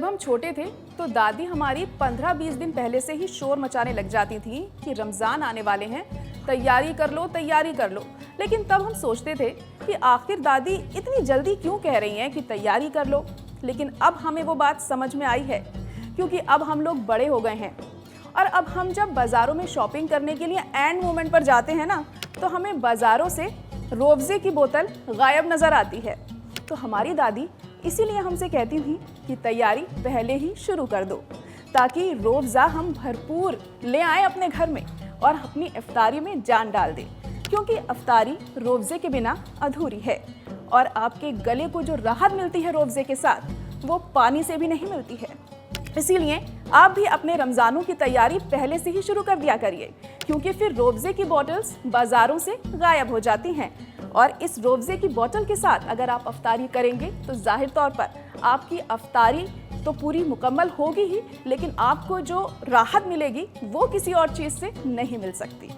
जब हम छोटे थे तो दादी हमारी 15-20 दिन पहले से ही शोर मचाने लग जाती थी कि रमज़ान आने वाले हैं, तैयारी कर लो तैयारी कर लो। लेकिन तब हम सोचते थे कि आखिर दादी इतनी जल्दी क्यों कह रही हैं कि तैयारी कर लो। लेकिन अब हमें वो बात समझ में आई है, क्योंकि अब हम लोग बड़े हो गए हैं और अब हम जब बाज़ारों में शॉपिंग करने के लिए एंड मोमेंट पर जाते हैं ना, तो हमें बाज़ारों से रोज़े की बोतल गायब नज़र आती है। तो हमारी दादी इसीलिए हमसे कहती थी कि तैयारी पहले ही शुरू कर दो, ताकि रोज़ा हम भरपूर ले आए अपने घर में और अपनी इफ्तारी में जान डाल दें, क्योंकि इफ्तारी रोज़े के बिना अधूरी है और आपके गले को जो राहत मिलती है रोज़े के साथ, वो पानी से भी नहीं मिलती है। इसीलिए आप भी अपने रमज़ानों की तैयारी पहले से ही शुरू कर दिया करिए, क्योंकि फिर रोज़े की बॉटल्स बाज़ारों से गायब हो जाती हैं। और इस रोज़े की बोतल के साथ अगर आप अफ्तारी करेंगे तो जाहिर तौर पर आपकी अफ्तारी तो पूरी मुकम्मल होगी ही, लेकिन आपको जो राहत मिलेगी वो किसी और चीज़ से नहीं मिल सकती।